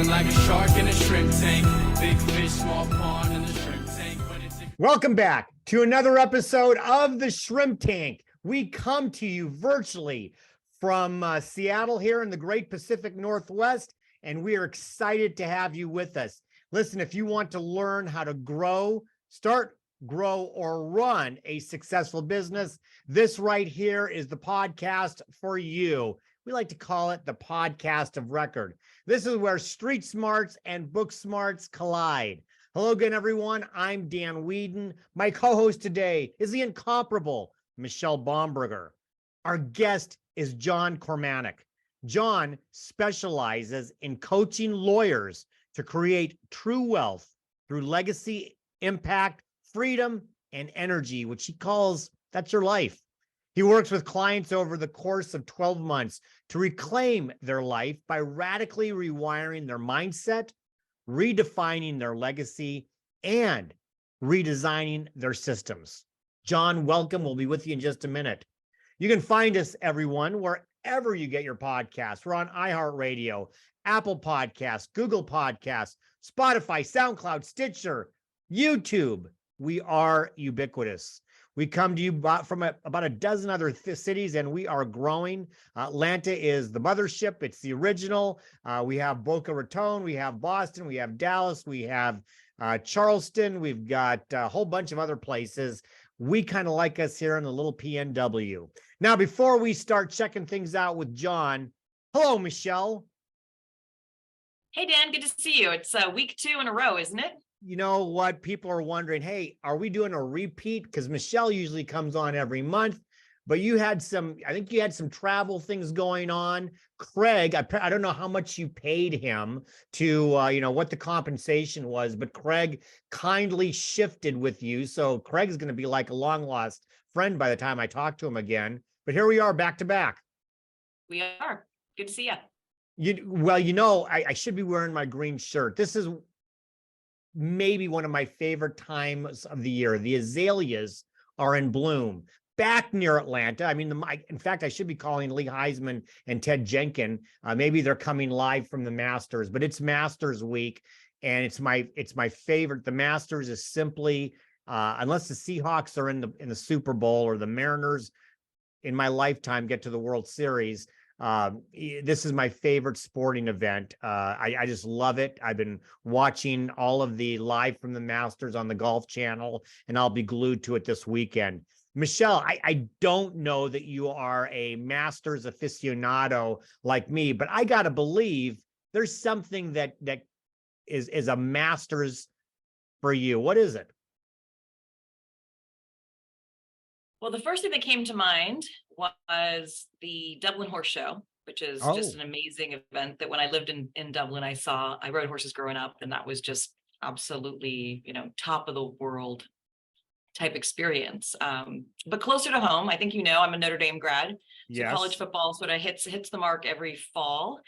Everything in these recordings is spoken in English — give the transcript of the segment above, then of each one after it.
Feeling like a shark in a shrimp tank. Big fish, small pond in the shrimp tank. Welcome back to another episode of the Shrimp Tank. We come to you virtually from Seattle here in the great Pacific Northwest, and we are excited to have you with us. Listen, if you want to learn how to grow, start, grow, or run a successful business, this right here is the podcast for you. We like to call it the podcast of record. This is where street smarts and book smarts collide. Hello again, everyone. I'm Dan Whedon. My co-host today is the incomparable Michelle Baumberger. Our guest is John Cormanick. John specializes in coaching lawyers to create true wealth through legacy, impact, freedom, and energy, which he calls that's your life. He works with clients over the course of 12 months to reclaim their life by radically rewiring their mindset, redefining their legacy, and redesigning their systems. John, welcome. We'll be with you in just a minute. You can find us, everyone, wherever you get your podcasts. We're on iHeartRadio, Apple Podcasts, Google Podcasts, Spotify, SoundCloud, Stitcher, YouTube. We are ubiquitous. We come to you from about a dozen other cities, and we are growing. Atlanta is the mothership. It's the original. We have Boca Raton. We have Boston. We have Dallas. We have Charleston. We've got a whole bunch of other places. We kind of like us here in the little PNW. Now, before we start checking things out with John, hello, Michelle. Hey, Dan, good to see you. It's week 2 in a row, isn't it? You know what? People are wondering, hey, are we doing a repeat? Because Michelle usually comes on every month, but I think you had some travel things going on. Craig, I don't know how much you paid him to, what the compensation was, but Craig kindly shifted with you. So Craig's going to be like a long lost friend by the time I talk to him again. But here we are back to back. We are. Good to see you. I should be wearing my green shirt. This is maybe one of my favorite times of the year. The azaleas are in bloom back near Atlanta. I mean, in fact, I should be calling Lee Heisman and Ted Jenkin. Maybe they're coming live from the Masters, but it's Masters week, and it's my favorite. The Masters is simply, unless the Seahawks are in the Super Bowl or the Mariners in my lifetime get to the World Series. This is my favorite sporting event. I just love it. I've been watching all of the live from the Masters on the Golf Channel, and I'll be glued to it this weekend. Michelle, I don't know that you are a Masters aficionado like me, but I got to believe there's something that is a Masters for you. What is it? Well, the first thing that came to mind was the Dublin Horse Show, which is just an amazing event that when I lived in Dublin, I rode horses growing up, and that was just absolutely, top of the world type experience. But closer to home, I think, I'm a Notre Dame grad. So college football sort of hits the mark every fall.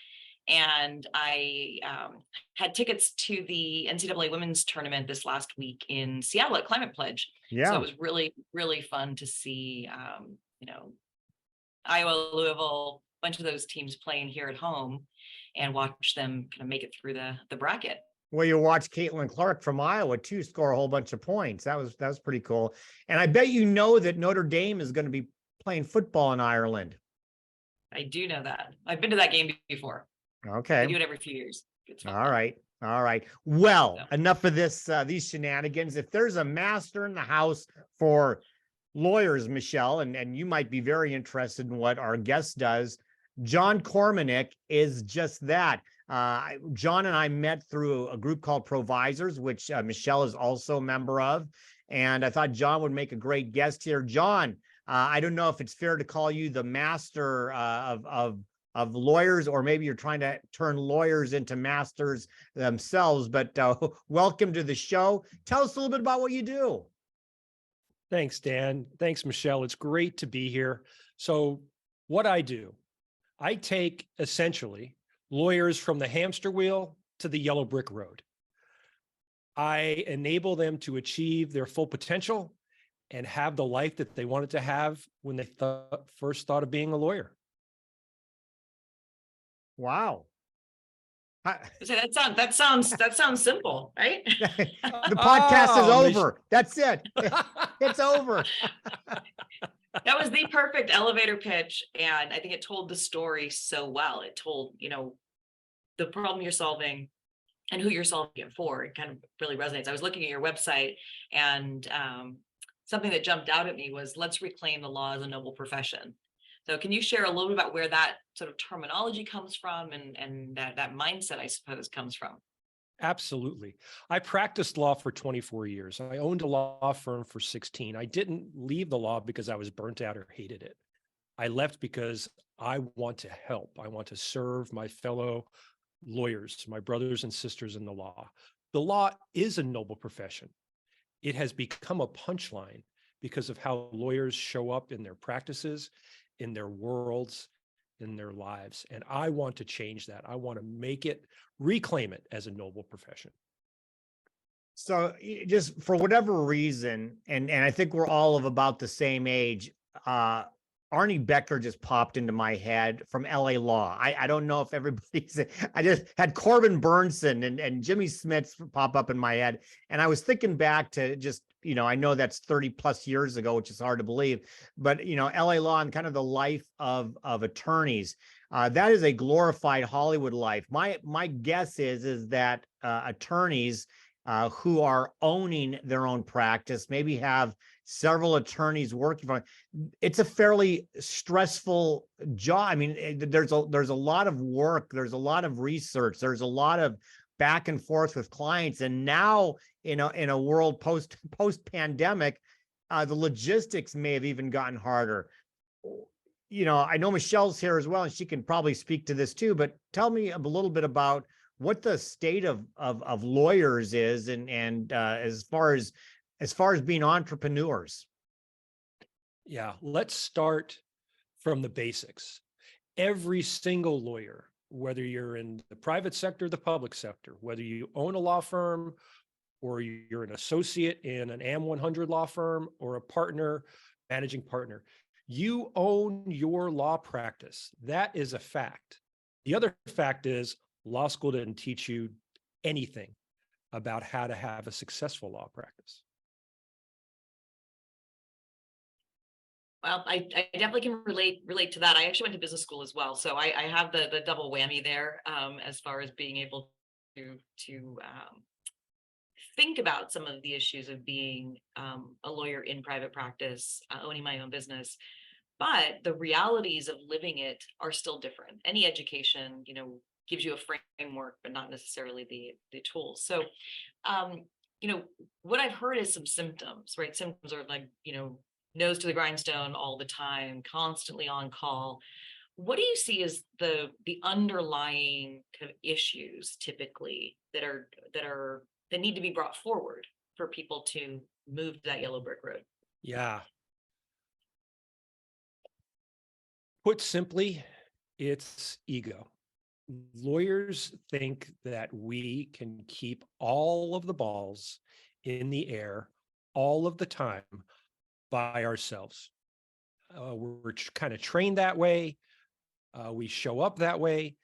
And I had tickets to the NCAA women's tournament this last week in Seattle at Climate Pledge. Yeah. So it was really, really fun to see, Iowa, Louisville, a bunch of those teams playing here at home and watch them kind of make it through the bracket. Well, you watch Caitlin Clark from Iowa too score a whole bunch of points. That was pretty cool. And I bet you know that Notre Dame is going to be playing football in Ireland. I do know that. I've been to that game before. Okay. We do it every few years. All right. Well, enough of this, these shenanigans. If there's a master in the house for lawyers, Michelle, and you might be very interested in what our guest does, John Cormanick is just that. John and I met through a group called Provisors, which Michelle is also a member of. And I thought John would make a great guest here. John, I don't know if it's fair to call you the master of lawyers, or maybe you're trying to turn lawyers into masters themselves, but welcome to the show. Tell us a little bit about what you do. Thanks, Dan. Thanks, Michelle. It's great to be here. So what I do, I take essentially lawyers from the hamster wheel to the yellow brick road. I enable them to achieve their full potential and have the life that they wanted to have when they first thought of being a lawyer. Wow. So that sounds simple, right? The podcast is Oh, over. That's it. It's over. That was the perfect elevator pitch. And I think it told the story so well. It told, the problem you're solving and who you're solving it for. It kind of really resonates. I was looking at your website, and something that jumped out at me was, let's reclaim the law as a noble profession. So can you share a little bit about where that sort of terminology comes from, and that mindset, I suppose, comes from? Absolutely. I practiced law for 24 years. I owned a law firm for 16. I didn't leave the law because I was burnt out or hated it. I left because I want to help. I want to serve my fellow lawyers, my brothers and sisters in the law. The law is a noble profession. It has become a punchline because of how lawyers show up in their practices, in their worlds, in their lives. And I want to change that. I want to reclaim it as a noble profession. So just for whatever reason, and I think we're all of about the same age, Arnie Becker just popped into my head from LA Law. I don't know if everybody's, I just had Corbin Burnson and Jimmy Smith pop up in my head. And I was thinking back to just, I know that's 30 plus years ago, which is hard to believe, but LA Law and kind of the life of attorneys, that is a glorified Hollywood life. My guess is that attorneys who are owning their own practice, maybe have several attorneys working for them. It's a fairly stressful job. I mean, there's a lot of work, there's a lot of research, there's a lot of back and forth with clients. And now in a world post pandemic, the logistics may have even gotten harder. I know Michelle's here as well, and she can probably speak to this too, but tell me a little bit about what the state of lawyers is, and as far as being entrepreneurs. Yeah, let's start from the basics. Every single lawyer, whether you're in the private sector or the public sector, whether you own a law firm or you're an associate in an AM 100 law firm or a partner, managing partner, you own your law practice. That is a fact. The other fact is law school didn't teach you anything about how to have a successful law practice. Well, I definitely can relate to that. I actually went to business school as well, so I have the double whammy there, as far as being able to think about some of the issues of being a lawyer in private practice, owning my own business. But the realities of living it are still different. Any education, gives you a framework, but not necessarily the tools. So, what I've heard is some symptoms, right? Symptoms are like, nose to the grindstone all the time, constantly on call. What do you see as the underlying kind of issues typically that need to be brought forward for people to move that yellow brick road? Yeah. Put simply, it's ego. Lawyers think that we can keep all of the balls in the air all of the time by ourselves. We're kind of trained that way. We show up that way.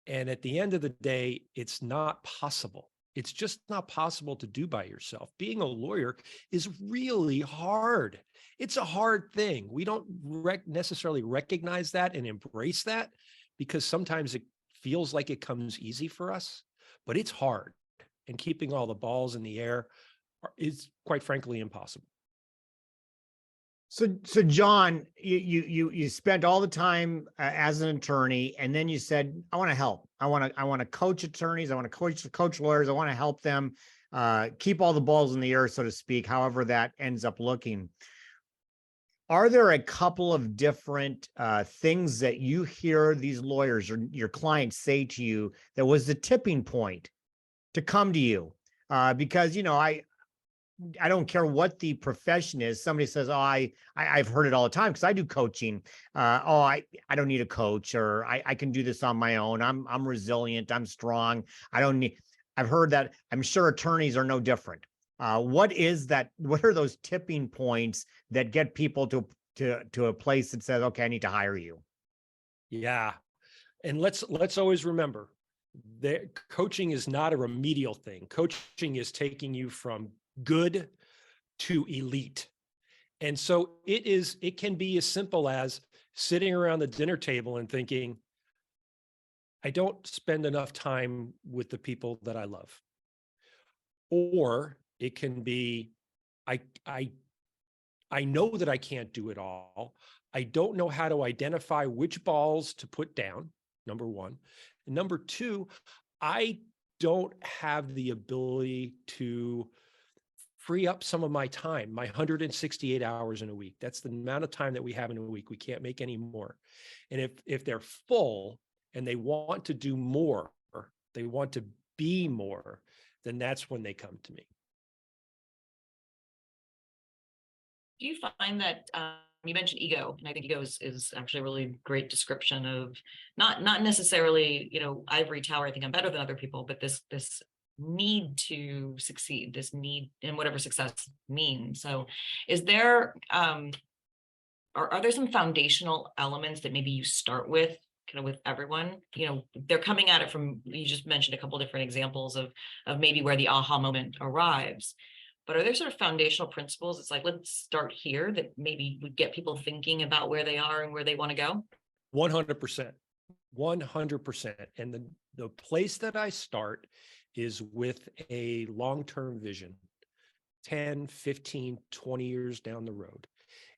And at the end of the day, it's not possible. It's just not possible to do by yourself. Being a lawyer is really hard. It's a hard thing. We don't necessarily recognize that and embrace that because sometimes it feels like it comes easy for us, but it's hard. And keeping all the balls in the air is, quite frankly, impossible. So John, you spent all the time as an attorney, and then you said, I want to help. I want to coach attorneys. I want to coach lawyers. I want to help them keep all the balls in the air, so to speak, however that ends up looking. Are there a couple of different things that you hear these lawyers or your clients say to you that was the tipping point to come to you? Because, I don't care what the profession is. Somebody says, "Oh, I've heard it all the time because I do coaching. I don't need a coach, or I can do this on my own. I'm resilient. I'm strong. I don't need." I've heard that. I'm sure attorneys are no different. What is that? What are those tipping points that get people to a place that says, "Okay, I need to hire you"? Yeah, and let's always remember, coaching is not a remedial thing. Coaching is taking you from good to elite. And so it can be as simple as sitting around the dinner table and thinking, I don't spend enough time with the people that I love. Or it can be, I know that I can't do it all. I don't know how to identify which balls to put down, number one. And number two, I don't have the ability to free up some of my time, my 168 hours in a week. That's the amount of time that we have in a week. We can't make any more. And if they're full and they want to do more, they want to be more, then that's when they come to me. Do you find that you mentioned ego, and I think ego is actually a really great description of not necessarily, ivory tower, I think I'm better than other people, but this need to succeed, this need in whatever success means. So is there are there some foundational elements that maybe you start with kind of with everyone? They're coming at it from, you just mentioned a couple different examples of maybe where the aha moment arrives. But are there sort of foundational principles? It's like, let's start here that maybe would get people thinking about where they are and where they want to go? 100%. 100%. And the place that I start is with a long-term vision, 10, 15, 20 years down the road.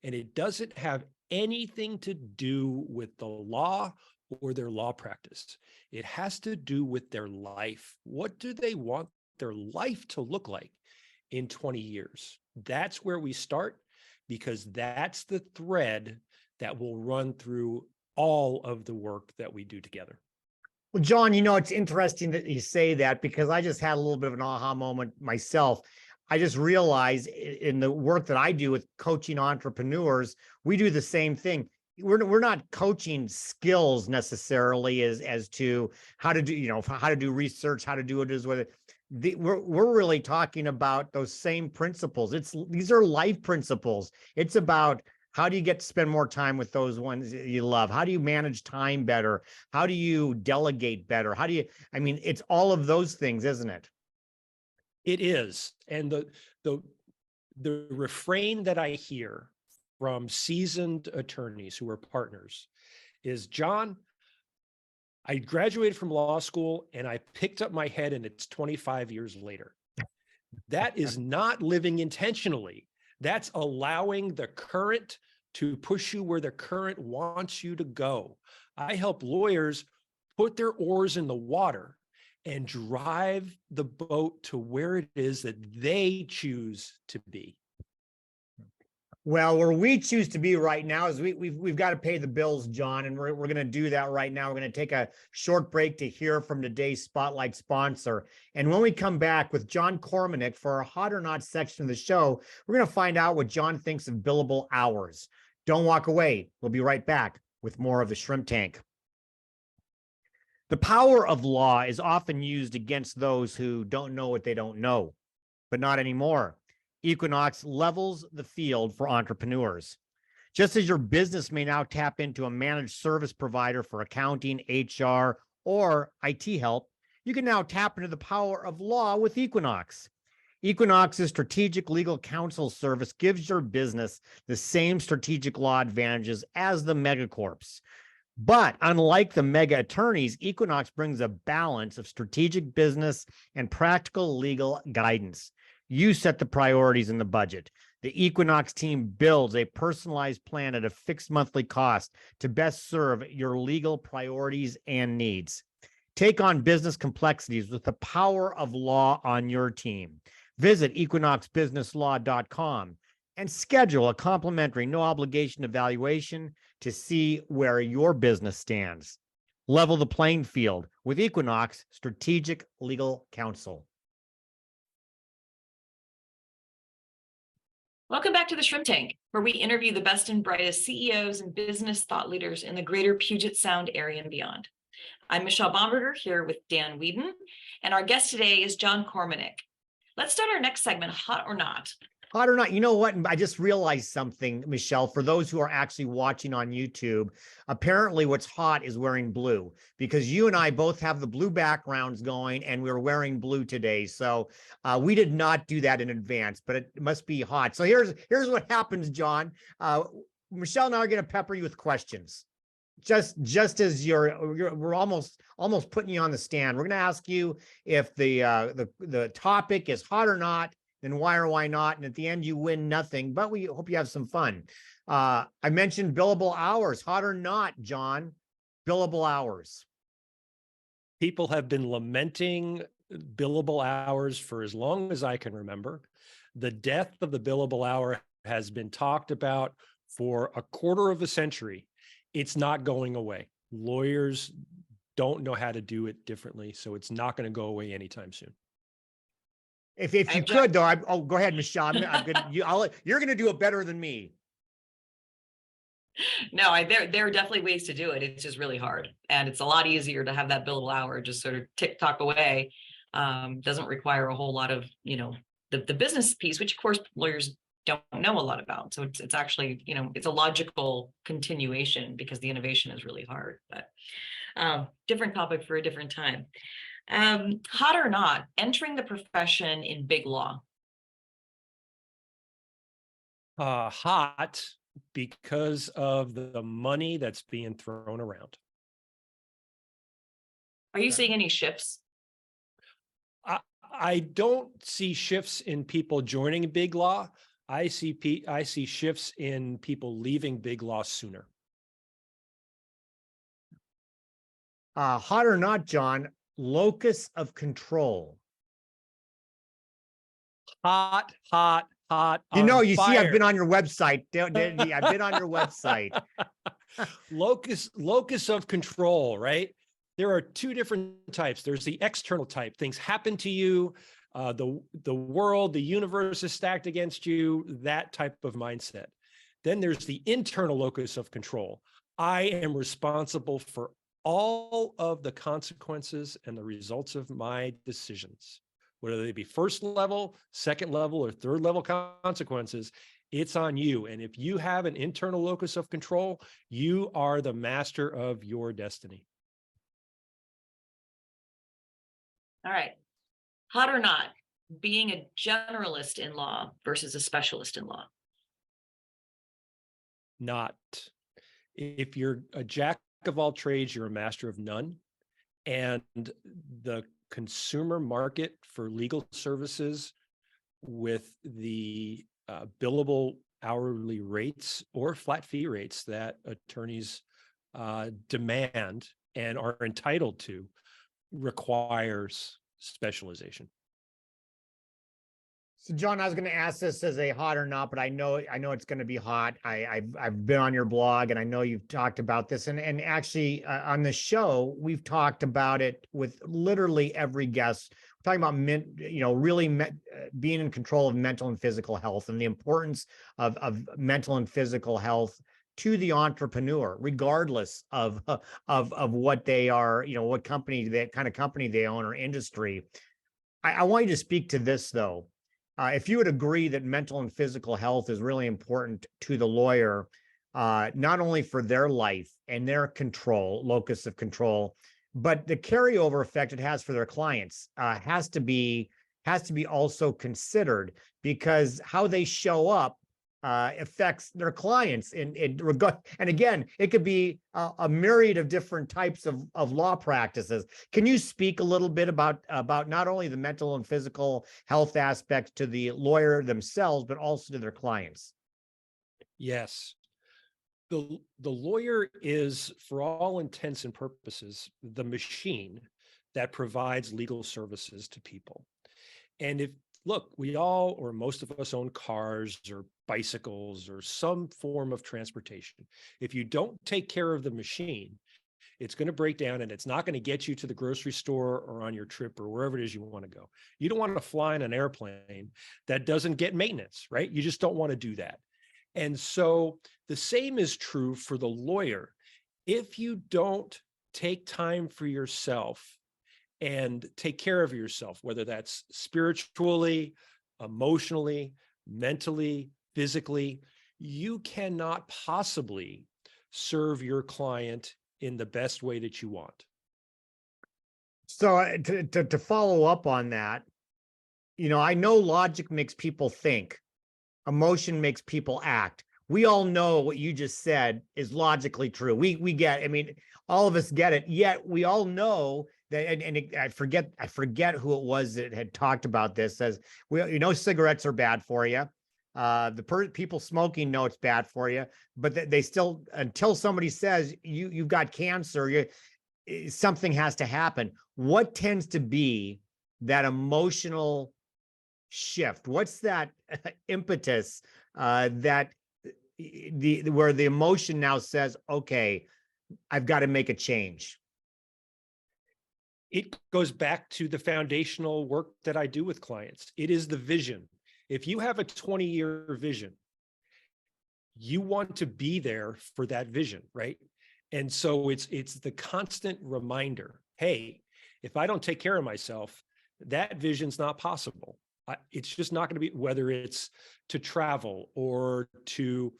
And it doesn't have anything to do with the law or their law practice. It has to do with their life. What do they want their life to look like in 20 years? That's where we start, because that's the thread that will run through all of the work that we do together. Well, John, it's interesting that you say that, because I just had a little bit of an aha moment myself. I just realized in the work that I do with coaching entrepreneurs, we do the same thing. We're not coaching skills necessarily as to how to do, how to do research, how to do it, is with it. We're really talking about those same principles. These are life principles. It's about, how do you get to spend more time with those ones you love? How do you manage time better? How do you delegate better? It's all of those things, isn't it? It is. And the refrain that I hear from seasoned attorneys who are partners is, John, I graduated from law school and I picked up my head and it's 25 years later. That is not living intentionally. That's allowing the current to push you where the current wants you to go. I help lawyers put their oars in the water and drive the boat to where it is that they choose to be. Well, where we choose to be right now is we've got to pay the bills, John, and we're going to do that right now. We're going to take a short break to hear from today's Spotlight sponsor. And when we come back with John Cormanick for our Hot or Not section of the show, we're going to find out what John thinks of billable hours. Don't walk away. We'll be right back with more of the Shrimp Tank. The power of law is often used against those who don't know what they don't know, but not anymore. Equinox levels the field for entrepreneurs. Just as your business may now tap into a managed service provider for accounting, HR, or IT help, you can now tap into the power of law with Equinox. Equinox's strategic legal counsel service gives your business the same strategic law advantages as the megacorps. But unlike the mega attorneys, Equinox brings a balance of strategic business and practical legal guidance. You set the priorities in the budget. The Equinox team builds a personalized plan at a fixed monthly cost to best serve your legal priorities and needs. Take on business complexities with the power of law on your team. Visit equinoxbusinesslaw.com and schedule a complimentary no obligation evaluation to see where your business stands. Level the playing field with Equinox Strategic Legal Counsel. Welcome back to the Shrimp Tank, where we interview the best and brightest CEOs and business thought leaders in the greater Puget Sound area and beyond. I'm Michelle Bomberger here with Dan Whedon, and our guest today is John Cormanick. Let's start our next segment, Hot or Not. Hot or not, you know what? I just realized something, Michelle, for those who are actually watching on YouTube, apparently what's hot is wearing blue because you and I both have the blue backgrounds going and we're wearing blue today. So we did not do that in advance, but it must be hot. So here's what happens, John. Michelle and I are going to pepper you with questions. Just as we're almost putting you on the stand. We're going to ask you if the topic is hot or not, then why or why not. And at the end, you win nothing, but we hope you have some fun. I mentioned billable hours, hot or not, John, billable hours. People have been lamenting billable hours for as long as I can remember. The death of the billable hour has been talked about for a quarter of a century. It's not going away. Lawyers don't know how to do it differently, so it's not going to go away anytime soon. If you could, though, go ahead, Michelle. You're going to do it better than me. No, there are definitely ways to do it. It's just really hard, and it's a lot easier to have that billable hour just sort of tick tock away. Doesn't require a whole lot of the business piece, which of course lawyers don't know a lot about. So it's actually it's a logical continuation because the innovation is really hard. But different topic for a different time. Hot or not, entering the profession in big law. Hot because of the money that's being thrown around. Are you seeing any shifts? I don't see shifts in people joining big law. I see shifts in people leaving big law sooner. Hot or not, John, locus of control. Hot. You fire. see, I've been on your website. I've been on your website. Locus of control, right? There are two different types. There's the external type. Things happen to you. The world, the universe is stacked against you, that type of mindset. Then there's the internal locus of control. I am responsible for all of the consequences and the results of my decisions, whether they be first level, second level, or third level consequences. It's on you. And if you have an internal locus of control, you are the master of your destiny. All right. Hot or not, being a generalist in law versus a specialist in law. Not. If you're a jack of all trades, you're a master of none. And the consumer market for legal services with the billable hourly rates or flat fee rates that attorneys demand and are entitled to requires specialization. So, John, I was going to ask this as a hot or not, but I know it's going to be hot. I've been on your blog, and I know you've talked about this, and actually on the show we've talked about it with literally every guest. We're talking about being in control of mental and physical health, and the importance of mental and physical health to the entrepreneur, regardless of what they are, what company, that kind of company they own or industry. I want you to speak to this though. If you would agree that mental and physical health is really important to the lawyer, not only for their life and their control, locus of control, but the carryover effect it has for their clients has to be also considered, because how they show up affects their clients in regard. And again, it could be a myriad of different types of law practices. Can you speak a little bit about not only the mental and physical health aspect to the lawyer themselves, but also to their clients? Yes. The lawyer is, for all intents and purposes, the machine that provides legal services to people. And look, we all, or most of us, own cars or bicycles or some form of transportation. If you don't take care of the machine, it's going to break down and it's not going to get you to the grocery store or on your trip or wherever it is you want to go. You don't want to fly in an airplane that doesn't get maintenance, right? You just don't want to do that. And so the same is true for the lawyer. If you don't take time for yourself and take care of yourself, whether that's spiritually, emotionally, mentally, physically, you cannot possibly serve your client in the best way that you want. So to follow up on that, I know logic makes people think, emotion makes people act. We all know what you just said is logically true. We get, I mean, all of us get it. Yet we all know that, I forget who it was that had talked about this. Says, cigarettes are bad for you. People smoking know it's bad for you, but they still, until somebody says you've got cancer, something has to happen. What tends to be that emotional shift? What's that impetus that where the emotion now says, okay, I've got to make a change? It goes back to the foundational work that I do with clients. It is the vision. If you have a 20-year vision, you want to be there for that vision, right? And so it's the constant reminder, hey, if I don't take care of myself, that vision's not possible. It's just not going to be, whether it's to travel or to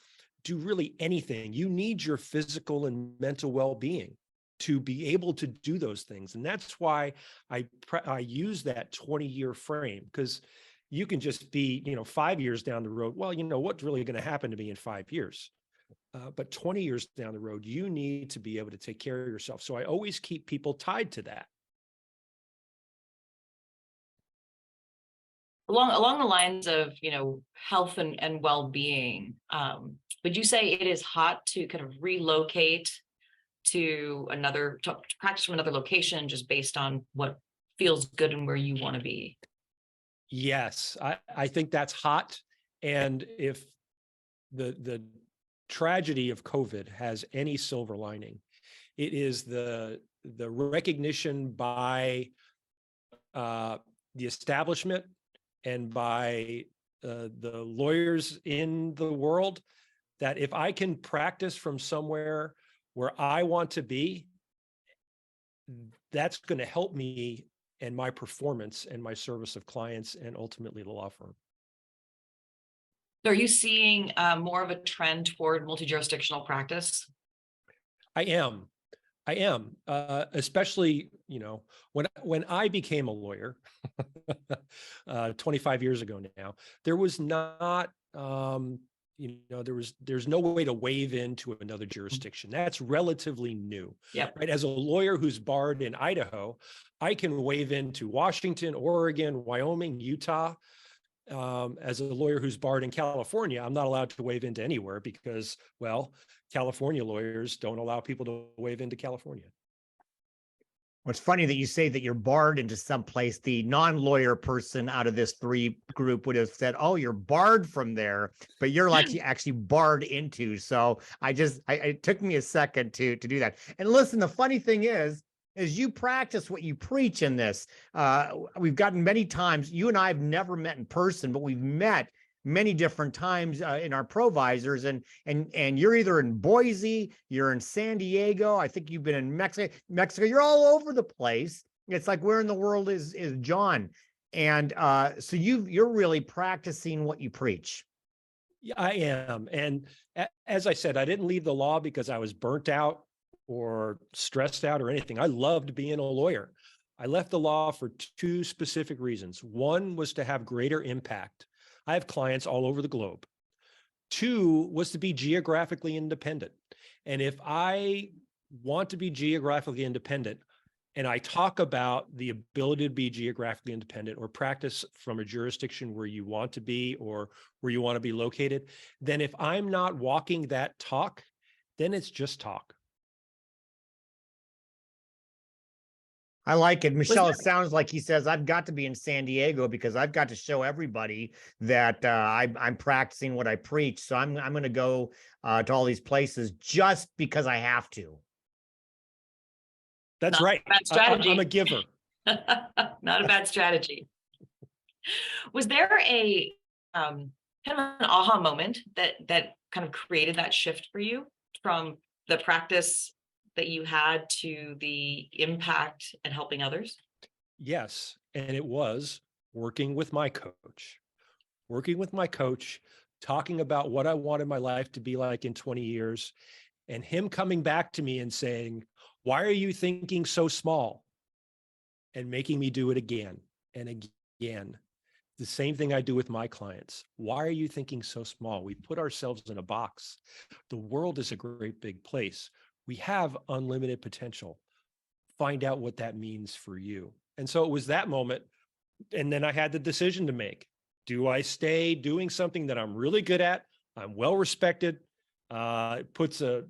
do really anything. You need your physical and mental well-being to be able to do those things. And that's why I use that 20-year frame, because you can just be, 5 years down the road. Well, what's really going to happen to me in 5 years? But 20 years down the road, you need to be able to take care of yourself. So I always keep people tied to that. Along the lines of, health and well-being, would you say it is hot to kind of relocate to practice from another location just based on what feels good and where you want to be? Yes, I think that's hot. And if the tragedy of COVID has any silver lining, it is the recognition by the establishment and by the lawyers in the world that if I can practice from somewhere where I want to be, that's going to help me and my performance and my service of clients and ultimately the law firm. So are you seeing more of a trend toward multi-jurisdictional practice? I am, especially, when I became a lawyer 25 years ago now, there was not, there's no way to waive into another jurisdiction. That's relatively new. Yep. Right. As a lawyer who's barred in Idaho, I can waive into Washington, Oregon, Wyoming, Utah. As a lawyer who's barred in California, I'm not allowed to waive into anywhere because, well, California lawyers don't allow people to waive into California. Well, it's funny that you say that you're barred into some place. The non-lawyer person out of this three group would have said, oh, you're barred from there, but you're actually barred into. So it took me a second to do that. And listen, the funny thing is you practice what you preach in this. We've gotten many times, you and I have never met in person, but we've met many different times in our provisors, and you're either in Boise, you're in San Diego, I think you've been in Mexico, you're all over the place. It's like, where in the world is John? And so you're really practicing what you preach. Yeah, I am. And as I said, I didn't leave the law because I was burnt out or stressed out or anything. I loved being a lawyer. I left the law for two specific reasons. One was to have greater impact. I have clients all over the globe. Two was to be geographically independent. And if I want to be geographically independent, and I talk about the ability to be geographically independent or practice from a jurisdiction where you want to be or where you want to be located, then if I'm not walking that talk, then it's just talk. I like it. Michelle, it sounds like he says, I've got to be in San Diego because I've got to show everybody that I'm practicing what I preach. So I'm going to go to all these places just because I have to. That's Not right. a bad strategy. I'm a giver. Not a bad strategy. Was there a kind of an aha moment that kind of created that shift for you from the practice that you had to the impact and helping others? Yes. And it was working with my coach. working with my coach, talking about what I wanted my life to be like in 20 years, and him coming back to me and saying, "Why are you thinking so small?" And making me do it again and again. The same thing I do with my clients. Why are you thinking so small? We put ourselves in a box. The world is a great big place. We have unlimited potential. Find out what that means for you. And so it was that moment. And then I had the decision to make. Do I stay doing something that I'm really good at? I'm well respected. Puts a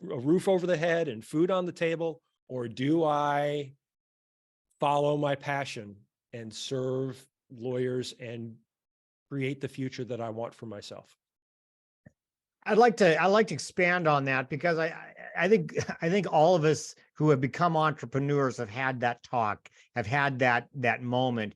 roof over the head and food on the table, or do I follow my passion and serve lawyers and create the future that I want for myself? I'd like to expand on that, because I think all of us who have become entrepreneurs have had that talk, have had that moment.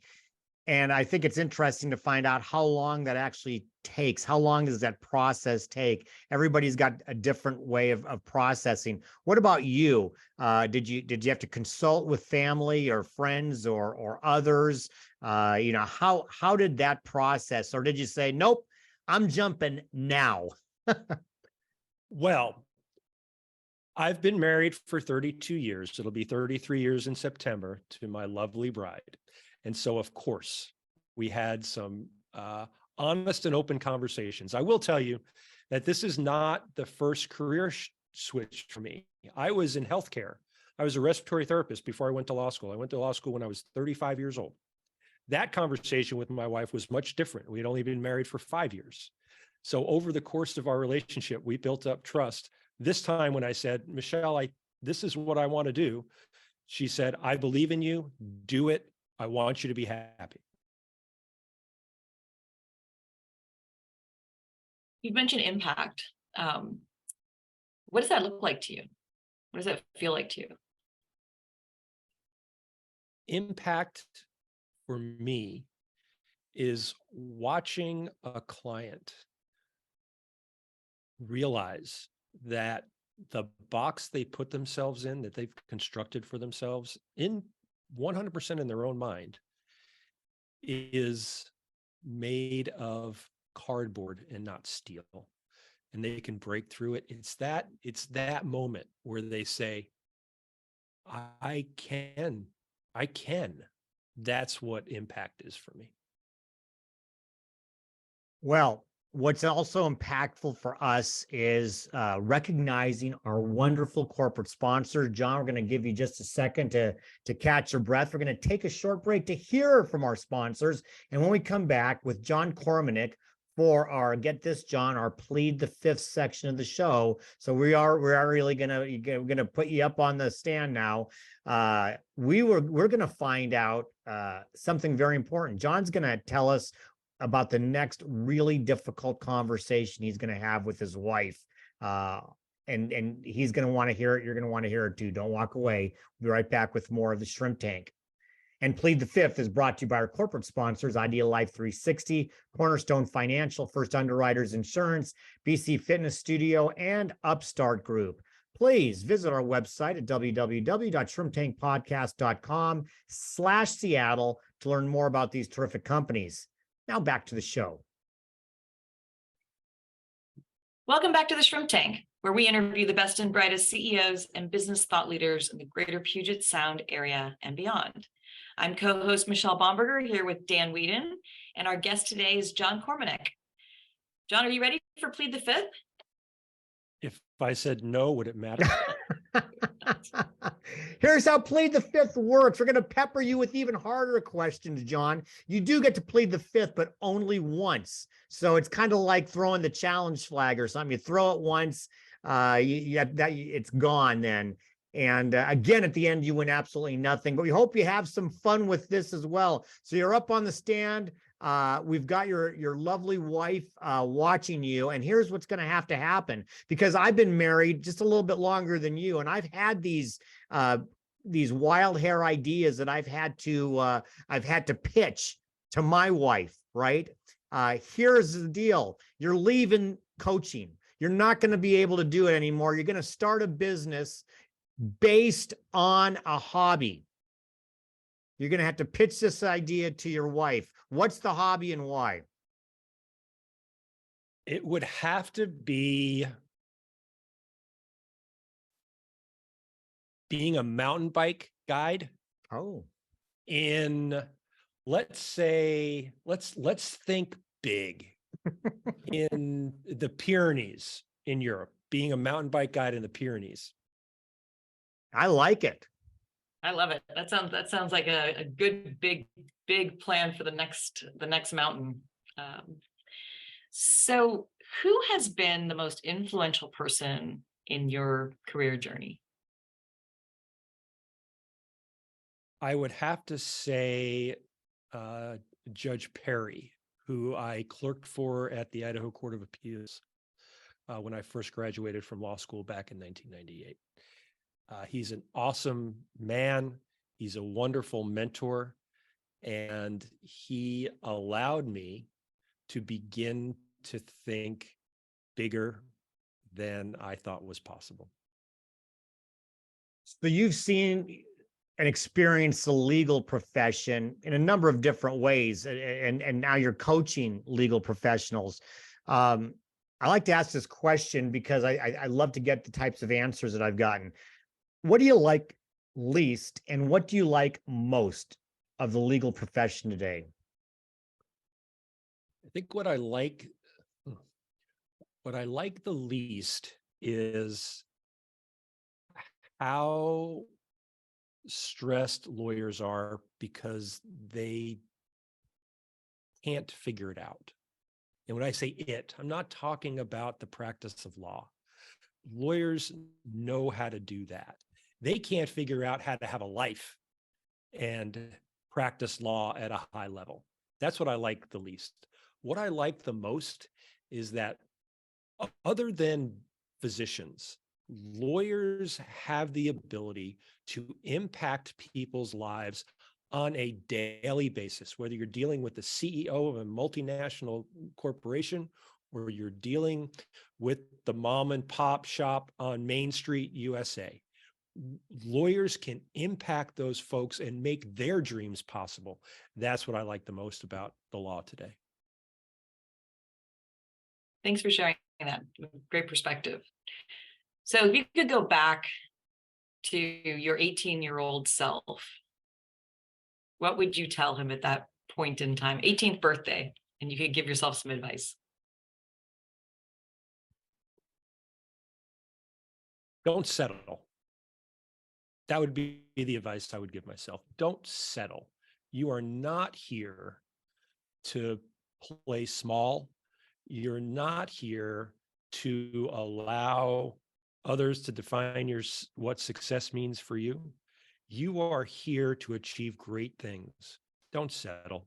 And I think it's interesting to find out how long that actually takes. How long does that process take? Everybody's got a different way of processing. What about you? Did you have to consult with family or friends or others? How did that process, or did you say, nope, I'm jumping now? Well, I've been married for 32 years. It'll be 33 years in September to my lovely bride. And so, of course, we had some honest and open conversations. I will tell you that this is not the first career switch for me. I was in healthcare. I was a respiratory therapist before I went to law school. I went to law school when I was 35 years old. That conversation with my wife was much different. We had only been married for 5 years. So over the course of our relationship, we built up trust. This time when I said, Michelle, this is what I want to do, she said, I believe in you, do it. I want you to be happy. You've mentioned impact. What does that look like to you? What does that feel like to you? Impact for me is watching a client realize that the box they put themselves in, that they've constructed for themselves in 100% in their own mind, is made of cardboard and not steel, and they can break through it. It's that moment where they say, I can. That's what impact is for me. Well, what's also impactful for us is recognizing our wonderful corporate sponsor. John, we're going to give you just a second to catch your breath. We're going to take a short break to hear from our sponsors. And when we come back with John Cormanick for our, get this, John, our Plead the Fifth section of the show. So we are really going to put you up on the stand now. We're going to find out something very important. John's going to tell us about the next really difficult conversation he's going to have with his wife. And he's going to want to hear it. You're going to want to hear it too. Don't walk away. We'll be right back with more of the Shrimp Tank. And Plead the Fifth is brought to you by our corporate sponsors, Ideal Life 360, Cornerstone Financial, First Underwriters Insurance, BC Fitness Studio, and Upstart Group. Please visit our website at www.shrimptankpodcast.com/Seattle to learn more about these terrific companies. Now back to the show. Welcome back to the Shrimp Tank, where we interview the best and brightest CEOs and business thought leaders in the greater Puget Sound area and beyond. I'm co-host Michelle Bomberger here with Dan Whedon, and our guest today is John Cormanick. John, are you ready for Plead the Fifth? If I said no, would it matter? Here's how Plead the Fifth works. We're going to pepper you with even harder questions, John. You do get to plead the fifth, but only once. So it's kind of like throwing the challenge flag or something. You throw it once, it's gone then. And again, at the end, you win absolutely nothing. But we hope you have some fun with this as well. So you're up on the stand. We've got your lovely wife watching you, and here's what's going to happen, because I've been married just a little bit longer than you, and I've had these wild hair ideas that I've had to pitch to my wife. Right? Here's the deal: you're leaving coaching. You're not going to be able to do it anymore. You're going to start a business based on a hobby. You're going to have to pitch this idea to your wife. What's the hobby and why? It would have to be being a mountain bike guide Oh, in, let's say, let's think big, in the Pyrenees in Europe, being a mountain bike guide in the Pyrenees. I like it. I love it. That sounds like a good big plan for the next mountain. So who has been the most influential person in your career journey? I would have to say Judge Perry, who I clerked for at the Idaho Court of Appeals when I first graduated from law school back in 1998. He's an awesome man. He's a wonderful mentor. And he allowed me to begin to think bigger than I thought was possible. So you've seen and experienced the legal profession in a number of different ways, and now you're coaching legal professionals. I like to ask this question because I love to get the types of answers that I've gotten. What do you like least, and what do you like most of the legal profession today? I think what I like the least is how stressed lawyers are because they can't figure it out. And when I say it, I'm not talking about the practice of law. Lawyers know how to do that. They can't figure out how to have a life and practice law at a high level. That's what I like the least. What I like the most is that other than physicians, lawyers have the ability to impact people's lives on a daily basis, whether you're dealing with the CEO of a multinational corporation or you're dealing with the mom and pop shop on Main Street, USA. Lawyers can impact those folks and make their dreams possible. That's what I like the most about the law today. Thanks for sharing that. Great perspective. So if you could go back to your 18-year-old self, what would you tell him at that point in time, 18th birthday, and you could give yourself some advice? Don't settle. That would be the advice I would give myself. Don't settle. You are not here to play small. You're not here to allow others to define what success means for you. You are here to achieve great things. Don't settle.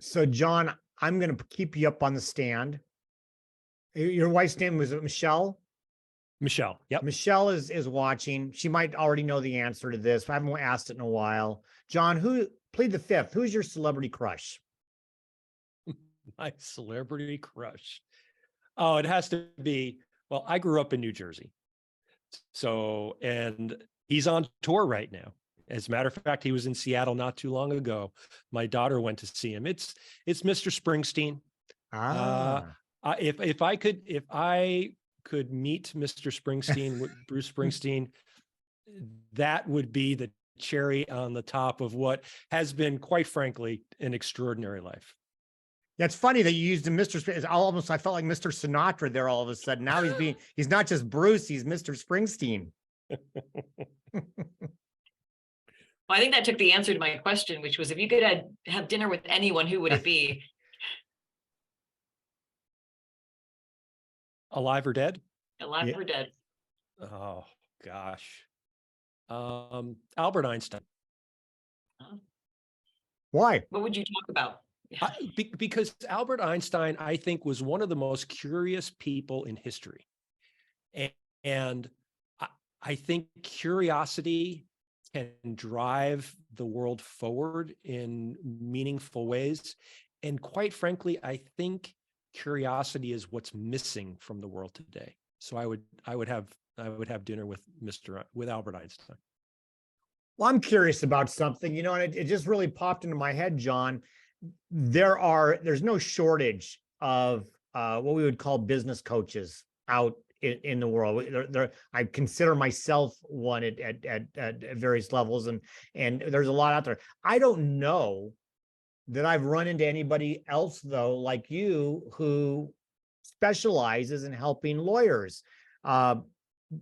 So, John, I'm going to keep you up on the stand. Your wife's name was Michelle? Michelle. Yep. Michelle is watching. She might already know the answer to this. I haven't asked it in a while. John, who plead the fifth? Who's your celebrity crush? My celebrity crush. Oh, it has to be, well, I grew up in New Jersey. So, and he's on tour right now. As a matter of fact, he was in Seattle not too long ago. My daughter went to see him. It's Mr. Springsteen. If I could meet Mr. Springsteen with Bruce Springsteen, that would be the cherry on the top of what has been, quite frankly, an extraordinary life. That's funny that you used Mr. Springsteen. I felt like Mr. Sinatra there all of a sudden. Now he's not just Bruce, he's Mr. Springsteen. Well, I think that took the answer to my question, which was if you could have dinner with anyone, who would it be? Alive or dead? Alive or dead? Oh, gosh. Albert Einstein. Why? What would you talk about? Because Albert Einstein, I think, was one of the most curious people in history. And I think curiosity can drive the world forward in meaningful ways. And quite frankly, I think curiosity is what's missing from the world today. So I would have dinner with Albert Einstein. Well, I'm curious about something, and it just really popped into my head, John. There's no shortage of what we would call business coaches out in the world. I consider myself one at various levels, and there's a lot out there. I don't know that I've run into anybody else though, like you, who specializes in helping lawyers. Uh,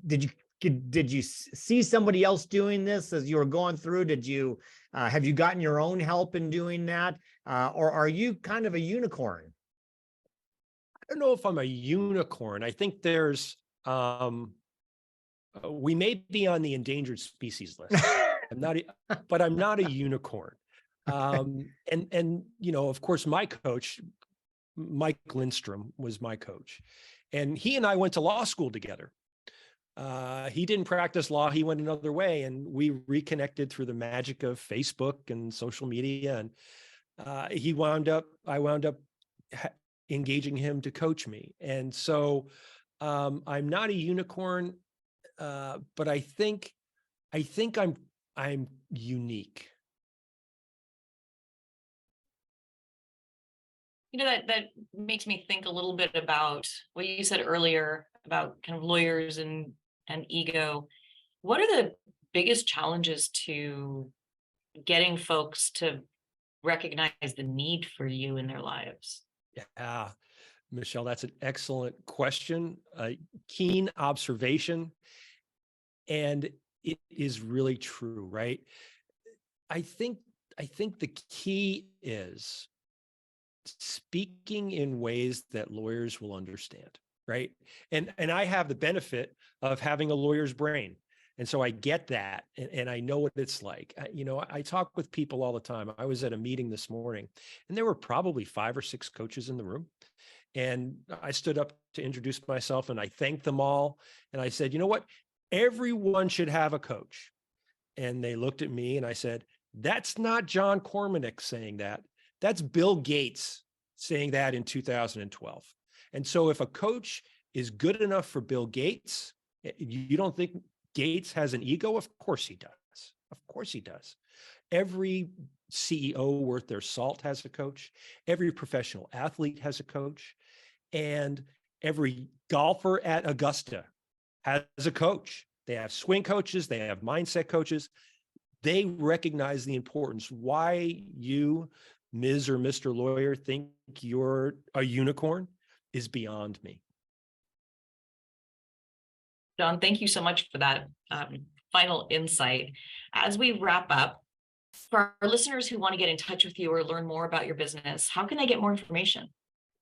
did you see somebody else doing this as you were going through? Did you have you gotten your own help in doing that, or are you kind of a unicorn? I don't know if I'm a unicorn. I think there's we may be on the endangered species list. But I'm not a unicorn. And of course, my coach, Mike Lindstrom, was my coach, and he and I went to law school together. He didn't practice law. He went another way, and we reconnected through the magic of Facebook and social media. And I wound up engaging him to coach me. And so I'm not a unicorn, but I think I'm unique. That makes me think a little bit about what you said earlier about kind of lawyers and ego. What are the biggest challenges to getting folks to recognize the need for you in their lives? Yeah, Michelle, that's an excellent question. Keen observation. And it is really true, right? I think the key is speaking in ways that lawyers will understand, right? And I have the benefit of having a lawyer's brain. And so I get that, and I know what it's like. I talk with people all the time. I was at a meeting this morning, and there were probably 5 or 6 coaches in the room. And I stood up to introduce myself, and I thanked them all. And I said, you know what? Everyone should have a coach. And they looked at me, and I said, that's not John Cormanick saying that. That's Bill Gates saying that in 2012. And so if a coach is good enough for Bill Gates, you don't think Gates has an ego? Of course he does. Of course he does. Every CEO worth their salt has a coach. Every professional athlete has a coach. And every golfer at Augusta has a coach. They have swing coaches. They have mindset coaches. They recognize the importance. Why you, Ms. or Mr. Lawyer, think you're a unicorn is beyond me. John, thank you so much for that final insight. As we wrap up, for our listeners who want to get in touch with you or learn more about your business, how can they get more information?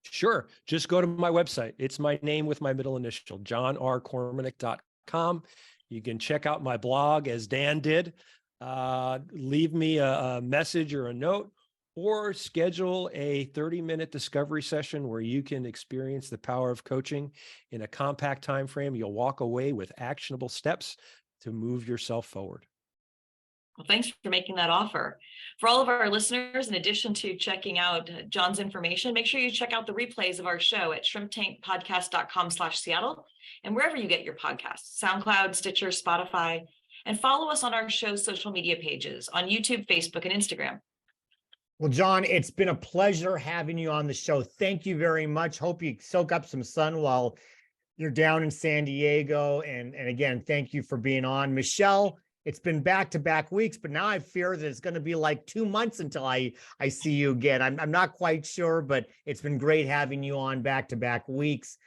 Sure. Just go to my website. It's my name with my middle initial, johnrcormanick.com. You can check out my blog as Dan did. Leave me a message or a note, or schedule a 30-minute discovery session where you can experience the power of coaching in a compact time frame. You'll walk away with actionable steps to move yourself forward. Well, thanks for making that offer. For all of our listeners, in addition to checking out John's information, make sure you check out the replays of our show at shrimptankpodcast.com/Seattle and wherever you get your podcasts, SoundCloud, Stitcher, Spotify, and follow us on our show's social media pages on YouTube, Facebook, and Instagram. Well, John, it's been a pleasure having you on the show. Thank you very much. Hope you soak up some sun while you're down in San Diego. And again, thank you for being on. Michelle, it's been back-to-back weeks, but now I fear that it's going to be like 2 months until I see you again. I'm not quite sure, but it's been great having you on back-to-back weeks.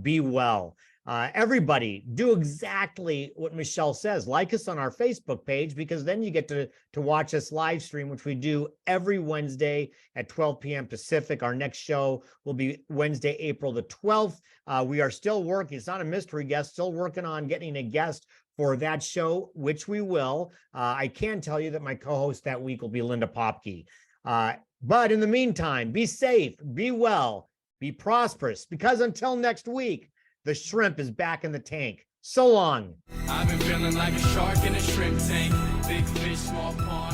Be well. Everybody, do exactly what Michelle says. Like us on our Facebook page, because then you get to watch us live stream, which we do every Wednesday at 12 p.m. Pacific. Our next show will be Wednesday, April the 12th. We are still working. It's not a mystery guest, still working on getting a guest for that show, which we will. I can tell you that my co-host that week will be Linda Popke. But in the meantime, be safe, be well, be prosperous, because until next week, the shrimp is back in the tank. So long. I've been feeling like a shark in a shrimp tank. Big fish, small pond.